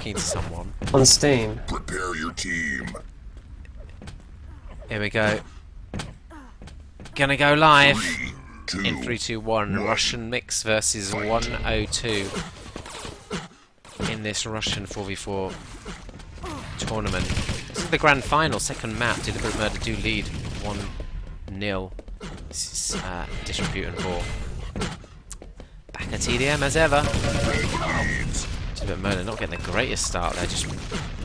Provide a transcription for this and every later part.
talking to someone. On Steam. Prepare your team. Here we go. Gonna go live. 3, 2, In 3, 2, 1, Russian mix versus 102 in this Russian 4v4 tournament. This is the grand final, second map. Deliberate Murder do lead 1-0. This is Disrepute and Vor. Back at TDM as ever. Deliberate Murder not getting the greatest start there, just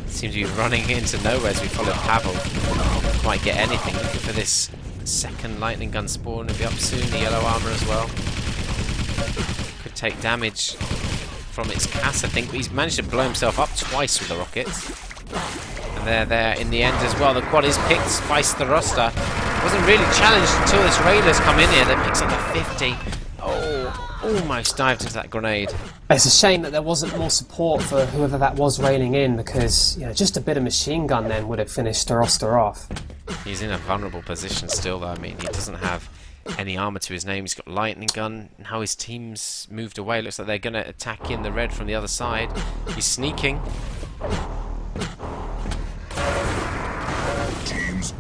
seems to be running into nowhere as we follow Pavel. Can't quite get anything. Looking for this second lightning gun spawn. It'll be up soon. The yellow armor as well. Could take damage from its cast, I think, but he's managed to blow himself up twice with the rockets. And they're there in the end as well. The quad is picked by Starosta. Wasn't really challenged until this Raiders come in here. They picks up the 50. Oh, almost dived into that grenade. It's a shame that there wasn't more support for whoever that was railing in, because just a bit of machine gun then would have finished Starosta off. He's in a vulnerable position still, though. I mean, he doesn't have any armor to his name. He's got lightning gun. Now his team's moved away. Looks like they're going to attack in the red from the other side. He's sneaking.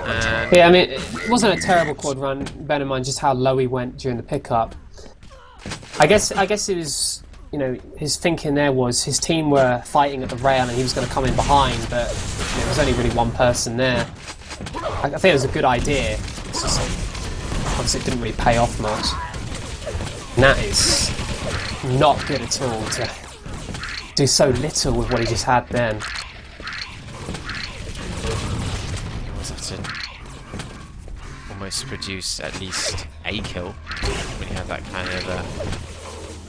And yeah, I mean, it wasn't a terrible quad run. Bear in mind just how low he went during the pickup. I guess it was, his thinking there was his team were fighting at the rail and he was going to come in behind, but there was only really one person there. I think it was a good idea. It's just, obviously it didn't really pay off much. And that is not good at all to do so little with what he just had then. he always have to almost produce at least a kill when you have that kind of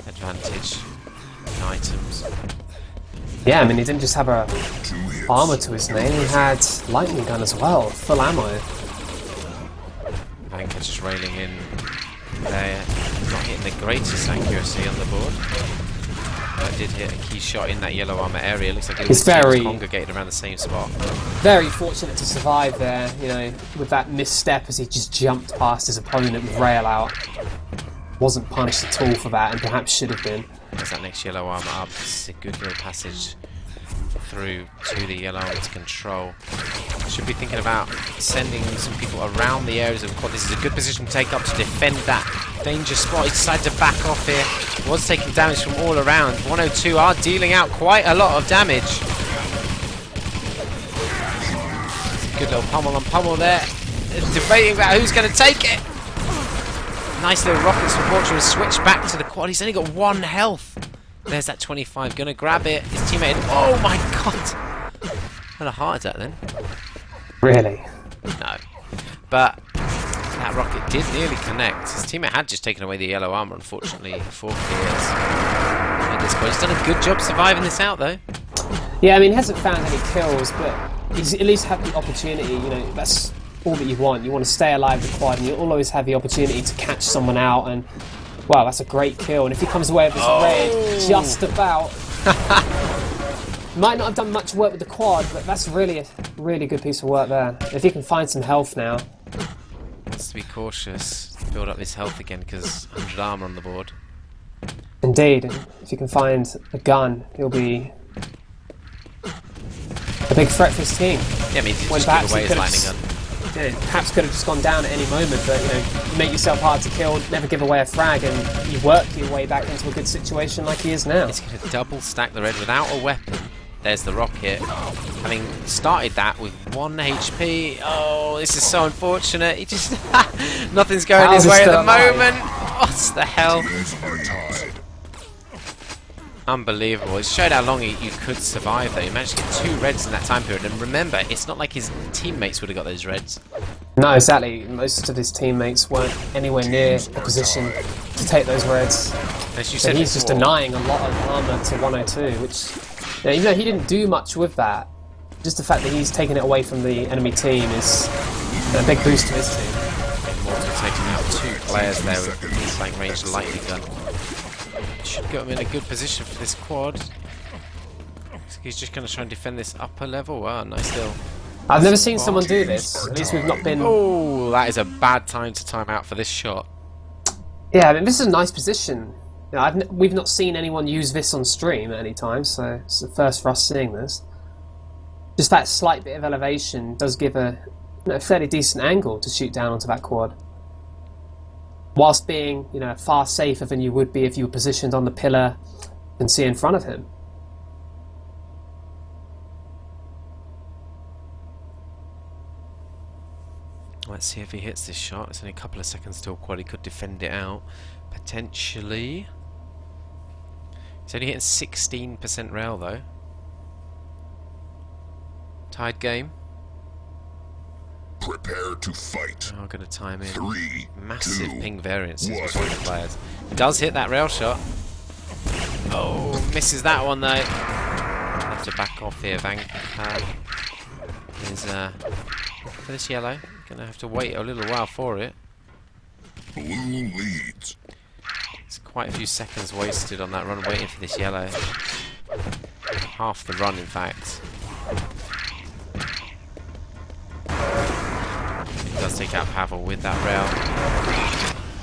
advantage in items. Yeah, I mean, he didn't just have a armor to his name, he had lightning gun as well, full ammo. Vanka just railing in there, not hitting the greatest accuracy on the board. But did hit a key shot in that yellow armor area. Looks like it was congregated around the same spot. Very fortunate to survive there, with that misstep as he just jumped past his opponent with rail out. Wasn't punished at all for that, and perhaps should have been. There's that next yellow armor up. It's a good little passage through to the yellow armor's control. Should be thinking about sending some people around the areas of the quad. This is a good position to take up to defend that danger spot. He decided to back off here. Was taking damage from all around. 102 are dealing out quite a lot of damage. Good little pummel on pummel there. Debating about who's going to take it. Nice little rockets from Portugal. Switch back to the quad. He's only got 1 health. There's that 25. Gonna grab it. His teammate. Oh my god! Had a heart attack then. Really? No. But that rocket did nearly connect. His teammate had just taken away the yellow armor, unfortunately, for clears. At this point, he's done a good job surviving this out, though. Yeah, I mean, he hasn't found any kills, but he's at least had the opportunity. That's all that you want. You want to stay alive the quad, and you always have the opportunity to catch someone out. And wow, that's a great kill. And if he comes away with this red, just about. Might not have done much work with the quad, but that's really a really good piece of work there. If he can find some health now. Wants to be cautious, build up his health again, because 100 armor on the board. Indeed, if he can find a gun, he'll be a big threat for his team. Yeah, I mean, he just gave away his lightning gun. Perhaps could have just gone down at any moment, but you make yourself hard to kill, never give away a frag, and you work your way back into a good situation like he is now. He's going to double stack the red without a weapon. There's the rocket. Having started that with 1 HP. Oh, this is so unfortunate. He just nothing's going his way at the moment. What the hell? Unbelievable. It showed how long you could survive though. He managed to get 2 reds in that time period. And remember, it's not like his teammates would have got those reds. No, exactly. Most of his teammates weren't anywhere near a position to take those reds. As you said, he's just denying a lot of armor to 102, which, even though he didn't do much with that, just the fact that he's taken it away from the enemy team is a big boost to his team. Immortal taking out 2 players there with the flank range lightning gun. Should get him in a good position for this quad. He's just going to try and defend this upper level. Wow, nice little. I've never seen someone do this. At least we've not been. Oh, that is a bad time to time out for this shot. Yeah, I mean, this is a nice position. You know, we've not seen anyone use this on stream at any time, so it's the first for us seeing this. Just that slight bit of elevation does give a fairly decent angle to shoot down onto that quad, whilst being far safer than you would be if you were positioned on the pillar and see in front of him. Let's see if he hits this shot. It's only a couple of seconds till quad. He could defend it out potentially. He's only hitting 16% rail though. Tied game. Prepare to fight. I'm going to time in. 3, Massive 2, ping variances 1. between the players. Does hit that rail shot. Oh, misses that one though. Have to back off here. Van is for this yellow. Gonna have to wait a little while for it. Blue leads. It's quite a few seconds wasted on that run waiting for this yellow. Half the run, in fact. It does take out Pavel with that rail.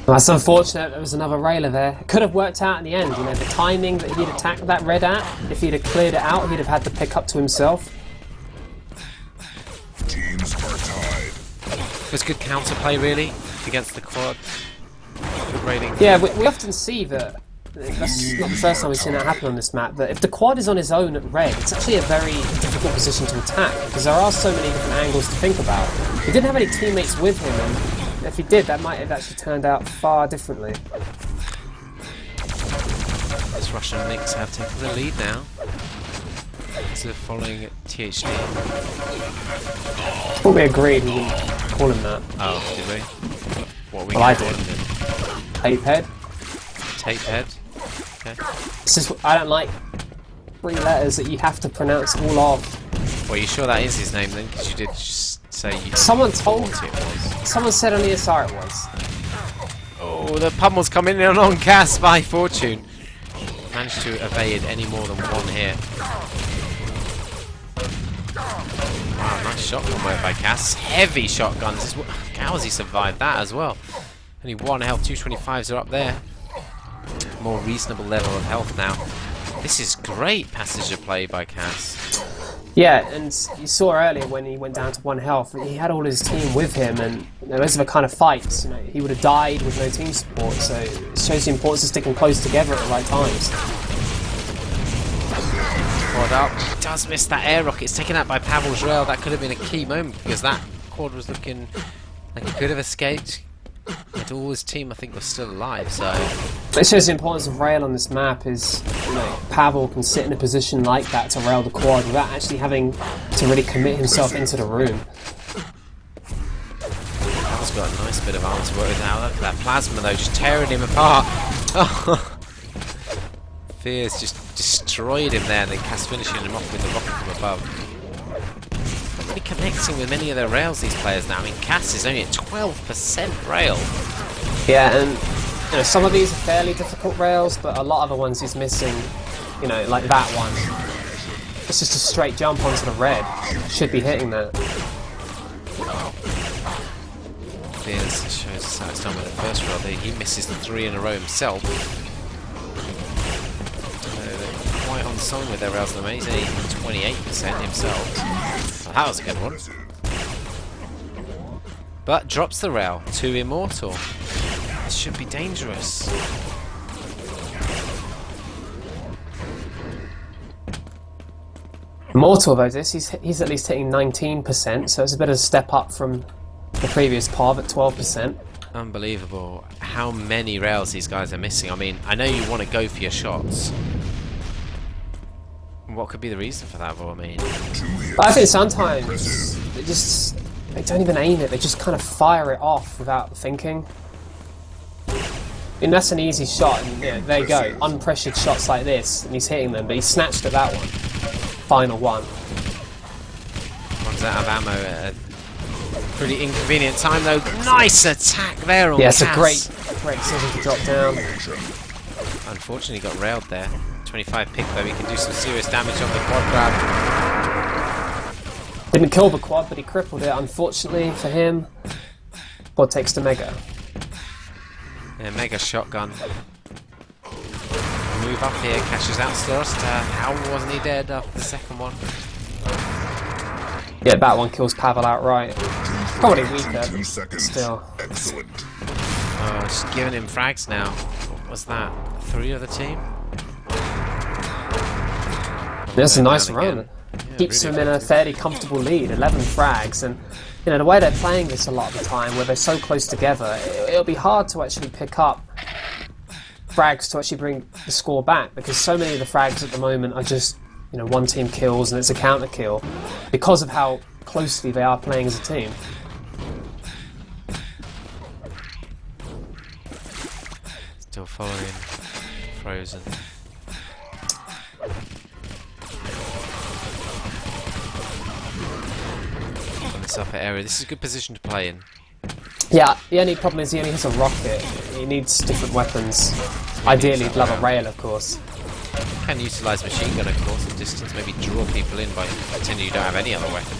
That's unfortunate. There was another railer there. It could have worked out in the end. The timing that he'd attacked that red at, if he'd have cleared it out, he'd have had the pick up to himself. Teams are tied. It was good counterplay, really, against the quad. Good rating. Yeah, we often see that. That's not the first time we've seen that happen on this map. That if the quad is on his own at red, it's actually a very difficult position to attack because there are so many different angles to think about. He didn't have any teammates with him, and if he did, that might have actually turned out far differently. This Russian mix have taken the lead now. So following THD. I thought we agreed we wouldn't call him that. Oh, did we? What are we Well, I call did. him Tape head. then? Tape head. Okay. This is, I don't like 3 letters that you have to pronounce all of. Well, you sure that is his name then? Because you did just say you Someone told thought it was. Someone said on ESR it was. Oh, the pummel's coming in on cast by Fortune. Managed to evade any more than one hit. Wow, nice shotgun work by Cass. Heavy shotguns. How has he survived that as well? Only 1 health, 225s are up there. More reasonable level of health now. This is great passenger play by Cass. Yeah, and you saw earlier when he went down to 1 health, he had all his team with him, and those are the kind of fights, he would have died with no team support, so it shows the importance of sticking close together at the right times. Quad up. Does miss that air rocket. It's taken out by Pavel's rail. That could have been a key moment because that quad was looking like he could have escaped. But all his team, I think, was still alive, so... It shows the importance of rail on this map is, Pavel can sit in a position like that to rail the quad without actually having to really commit himself into the room. Pavel's got a nice bit of armor to work with now. Look at that plasma, though, just tearing him apart. Oh. Fears just destroyed him there, and then Cass finishing him off with the rocket from above. Not really connecting with many of their rails, these players now. I mean, Cass is only at 12% rail. Yeah, and some of these are fairly difficult rails, but a lot of the ones he's missing, like that one. It's just a straight jump onto the red. Should be hitting that. Fears shows us how it's done with the first rail. He misses the 3 in a row himself. Quite on song with their rails at the moment. He's only 28% himself. Well, that was a good one. But drops the rail to Immortal. This should be dangerous. Immortal though, he's at least hitting 19%, so it's a bit of a step up from the previous POV at 12%. Unbelievable how many rails these guys are missing. I mean, I know you want to go for your shots. What could be the reason for that, though? I mean, I think sometimes they don't even aim it, they just kind of fire it off without thinking. And that's an easy shot, and there you go, unpressured shots like this, and he's hitting them, but he snatched at that one. Final one. Runs out of ammo at a pretty inconvenient time, though. Nice attack there on it's a Cass. great decision to drop down. Unfortunately, got railed there. 25 pick, though. He can do some serious damage on the quad grab. Didn't kill the quad, but he crippled it, unfortunately for him. Quad takes the Mega. Yeah, Mega shotgun. move up here, catches out Storost. How wasn't he dead after the second one? Yeah, that one kills Pavel outright. Probably weaker, 2 but seconds. still. Excellent. Oh, just giving him frags now. What was that? 3 of the team? That's a nice Down run. again. Yeah, Keeps really them in a effective. fairly comfortable lead, 11 frags, and you know the way they're playing this a lot of the time, where they're so close together, it'll be hard to actually pick up frags to actually bring the score back, because so many of the frags at the moment are just, you know, one team kills and it's a counter kill because of how closely they are playing as a team. Still following Frozen. On this upper area, this is a good position to play in. Yeah, the only problem is he only has a rocket. He needs different weapons. Ideally, he'd love a rail, of course. Can utilise machine gun, of course, at distance, maybe draw people in by pretending you don't have any other weapon.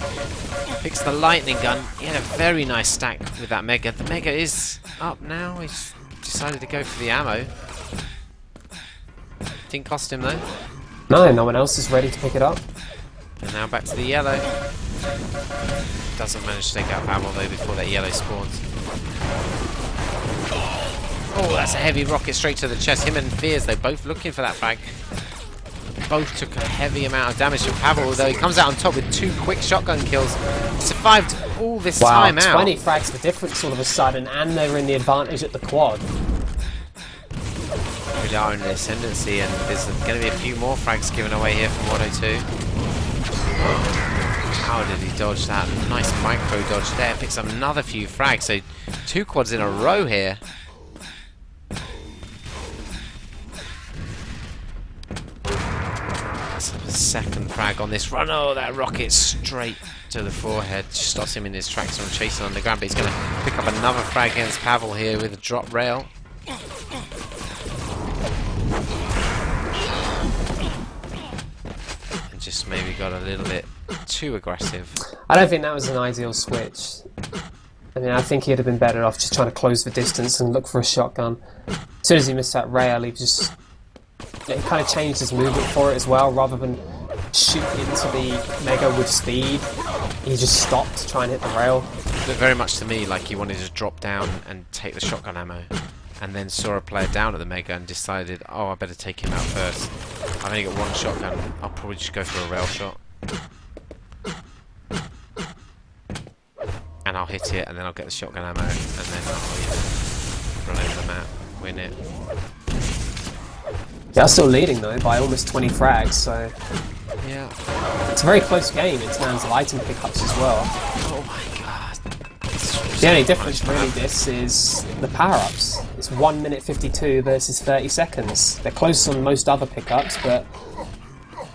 Picks the lightning gun. He had a very nice stack with that mega. The mega is up now. He's decided to go for the ammo. Didn't cost him though. No one else is ready to pick it up. And now back to the yellow. Doesn't manage to take out Pavel though before that yellow spawns. Oh, that's a heavy rocket straight to the chest. Him and Fears, they're both looking for that frag. Both took a heavy amount of damage from Pavel, although he comes out on top with 2 quick shotgun kills. He survived all this time out. 20 frags the difference all of a sudden, and they were in the advantage at the quad. We are in the ascendancy, and there's going to be a few more frags given away here from 102. How did he dodge that? Nice micro dodge there. Picks up another few frags, so 2 quads in a row here. Second frag on this run. Oh, that rocket straight to the forehead. Just stops him in his tracks and chasing on the ground, but he's going to pick up another frag against Pavel here with a drop rail. And just maybe got a little bit too aggressive. I don't think that was an ideal switch. I mean, I think he'd have been better off just trying to close the distance and look for a shotgun. As soon as he missed that rail, he just... He kind of changed his movement for it as well. Rather than shoot into the mega with speed, he just stopped to try and hit the rail. Looked very much to me like he wanted to drop down and take the shotgun ammo, and then saw a player down at the mega and decided, oh, I better take him out first. I've only got 1 shotgun, I'll probably just go for a rail shot. And I'll hit it, and then I'll get the shotgun ammo, and then I'll run over the map, win it. They are still leading though by almost 20 frags, so yeah, it's a very close game in terms of item pickups as well. Oh my god. The only difference really this is the power-ups. It's 1 minute 52 versus 30 seconds. They're close on most other pickups, but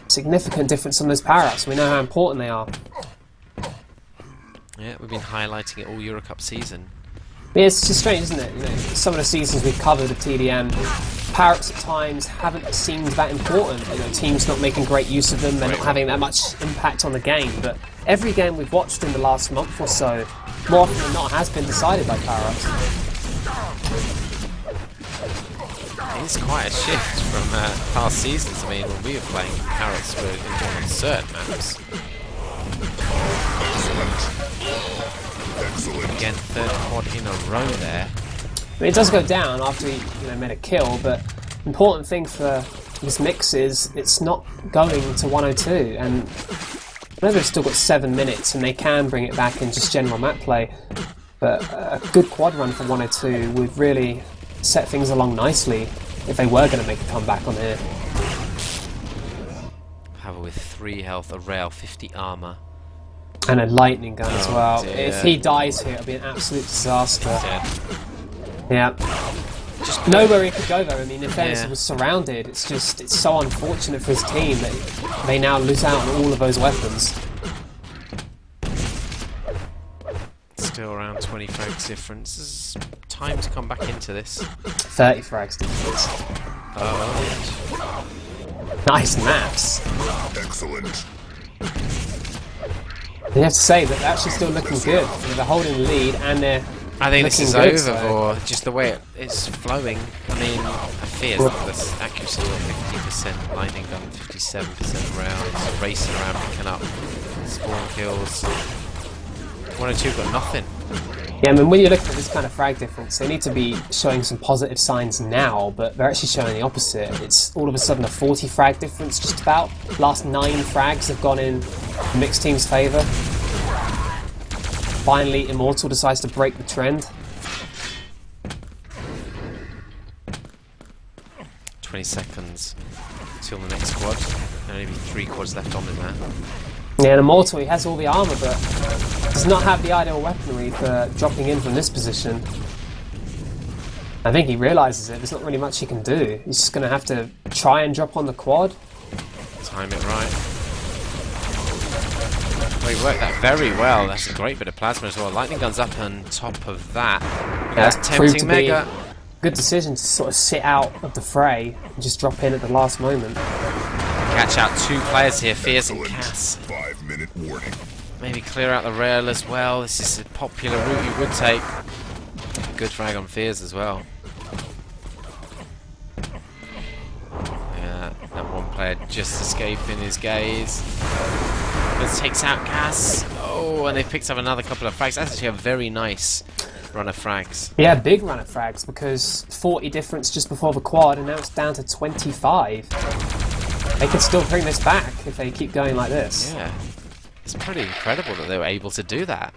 significant difference on those power-ups. We know how important they are. Yeah, we've been highlighting it all Eurocup season. Yeah, it's just strange, isn't it? You know, some of the seasons we've covered of TDM, power-ups at times haven't seemed that important. You know, teams not making great use of them, they're not having that much impact on the game. But every game we've watched in the last month or so, more often than not, has been decided by power-ups. It's quite a shift from past seasons. I mean, when we were playing, power-ups were important on certain maps. Excellent. Again, 3rd quad in a row there. I mean, it does go down after he, you know, made a kill, but important thing for this mix is it's not going to 102, and I know they've still got 7 minutes and they can bring it back in just general map play, but a good quad run for 102 would really set things along nicely if they were going to make a comeback on here. Pavel with 3 health, a rail, 50 armor. And a lightning gun as well. Dear. If he dies here, it'll be an absolute disaster. Dead. Yeah. Just nowhere he could go though. I mean, in fairness, Yeah. he was surrounded. It's so unfortunate for his team that they now lose out on all of those weapons. Still around 20 frags difference. This is time to come back into this. 30 frags difference. Oh, Nice maps. Excellent. You have to say that they're actually still looking good. You know, they're holding the lead and they're I think this is looking good, over, so- or just the way it's flowing. I mean, I fear this accuracy 50%, lightning gun 57% rail. It's racing around picking up spawn kills. 102 got nothing. Yeah, I mean, when you look at this kind of frag difference, they need to be showing some positive signs now, but they're actually showing the opposite. It's all of a sudden a 40 frag difference, just about. Last 9 frags have gone in the mixed team's favour. Finally, Immortal decides to break the trend. 20 seconds till the next quad. Only 3 quads left on him there. Yeah, and Immortal, he has all the armour, but does not have the ideal weaponry for dropping in from this position. I think he realises it. There's not really much he can do. He's just going to have to try and drop on the quad. Time it right. Well, he worked that very well. That's a great bit of plasma as well. Lightning gun's up on top of that. Yeah, That's proved tempting to be Mega. good decision to sort of sit out of the fray and just drop in at the last moment. Catch out 2 players here, Fears and Excellent. Cass. 5-minute warning. Maybe clear out the rail as well. This is a popular route you would take. Good frag on Fears as well. Yeah, that one player just escaping his gaze. This takes out Cass. Oh, and they've picked up another couple of frags. That's actually a very nice run of frags. Yeah, big run of frags because 40 difference just before the quad and now it's down to 25. They could still bring this back if they keep going like this. Yeah, it's pretty incredible that they were able to do that.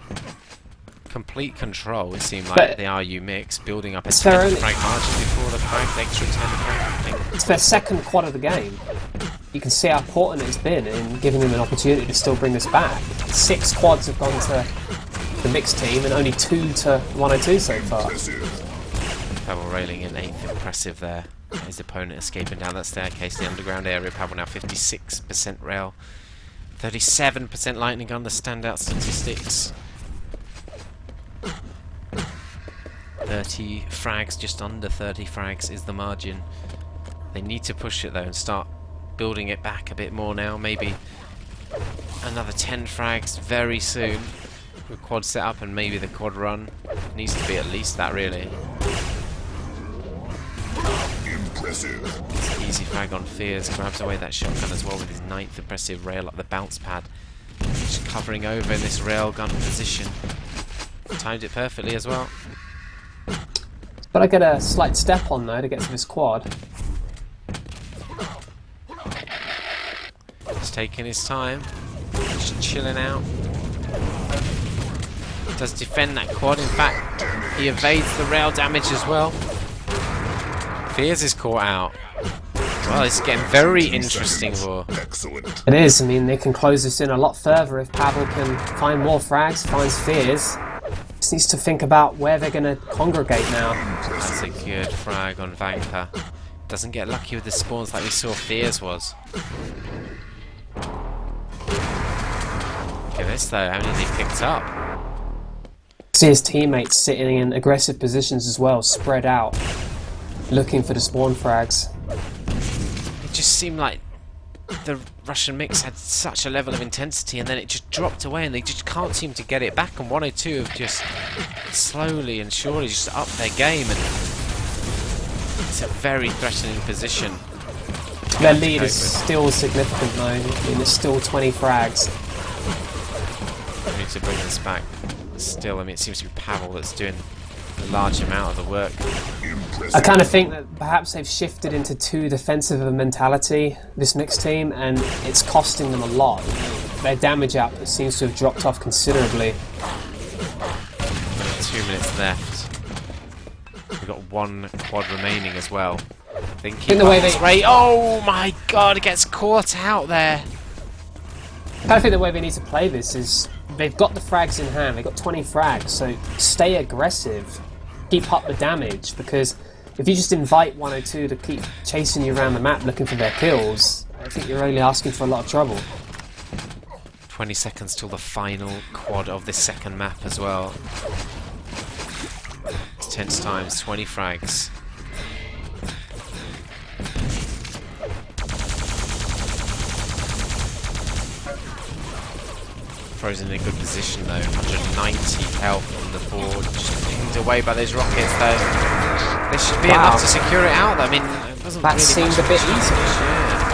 Complete control, it seemed like, But the RU mix, building up a it's 10 their only- frag margin before the frag, the extra 10 frag thing. It's their second quad of the game. You can see how important it's been in giving them an opportunity to still bring this back. 6 quads have gone to the mixed team and only 2 to 102 so far. Impressive. Pavel railing in 8th, impressive there. His opponent escaping down that staircase, the underground area. Pavel now 56% rail, 37% lightning gun, the standout statistics. 30 frags, just under 30 frags is the margin. They need to push it though and start building it back a bit more now. Maybe another 10 frags very soon. With quad set up and maybe the quad run needs to be at least that really. Impressive. Easy frag on Fears, grabs away that shotgun as well with his 9th impressive rail up the bounce pad. Just covering over in this rail gun position. Timed it perfectly as well. But I get a slight step on though to get to this quad. Just taking his time, just chilling out. Does defend that quad, in fact, he evades the rail damage as well. Fears is caught out. Well, it's getting very interesting for... Excellent. It is, I mean, they can close this in a lot further if Pavel can find more frags, finds Fears. Just needs to think about where they're going to congregate now. That's a good frag on Vanka. Doesn't get lucky with the spawns like we saw Fears was. Look at this though, how many they picked up? See his teammates sitting in aggressive positions as well, spread out, looking for the spawn frags. It just seemed like the Russian mix had such a level of intensity and then it just dropped away and they just can't seem to get it back, and 102 have just slowly and surely just upped their game, and it's a very threatening position. Their lead is still significant though, I mean it's still 20 frags. We need to bring this back. Still, I mean, it seems to be Pavel that's doing a large amount of the work. I kind of think that perhaps they've shifted into too defensive of a mentality, this mixed team, and it's costing them a lot. Their damage output seems to have dropped off considerably. 2 minutes left. We've got 1 quad remaining as well. Thinking the way this they- rate. Oh my god, it gets caught out there. I think the way they need to play this is they've got the frags in hand, they've got 20 frags, so stay aggressive, keep up the damage, because if you just invite 102 to keep chasing you around the map looking for their kills, I think you're only asking for a lot of trouble. 20 seconds till the final quad of this second map as well. It's tense times, 20 frags. Frozen in a good position though. 190 health on the board. Just pinged away by those rockets though. This should be enough to secure it out. I mean, it wasn't That really seemed much a bit easy. Yeah.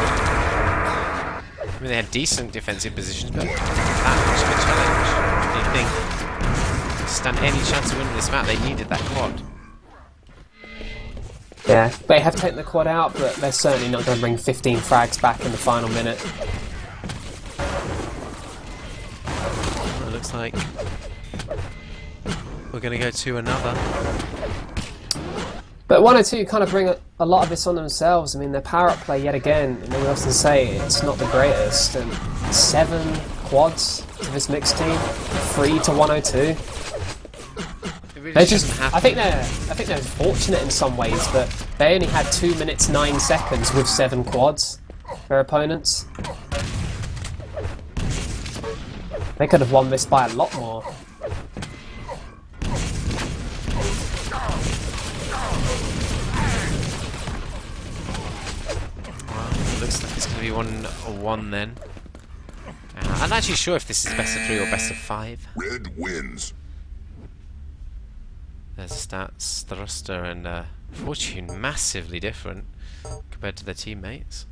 I mean, they had decent defensive positions, but that much of a challenge. Do you think to stand any chance of winning this map, they needed that quad? Yeah, they have taken the quad out, but they're certainly not going to bring 15 frags back in the final minute. Well, it looks like we're going to go to another. But 102 kind of bring a lot of this on themselves. I mean, their power up play yet again, we often say it's not the greatest. And 7 quads to this mixed team, 3 to 102. They're just, I think they're fortunate in some ways, but they only had 2 minutes 9 seconds with 7 quads. Their opponents. They could have won this by a lot more. Looks like it's going to be 1-1 then. I'm not actually sure if this is best of 3 or best of 5. Red wins. There's stats, thruster and fortune massively different compared to their teammates.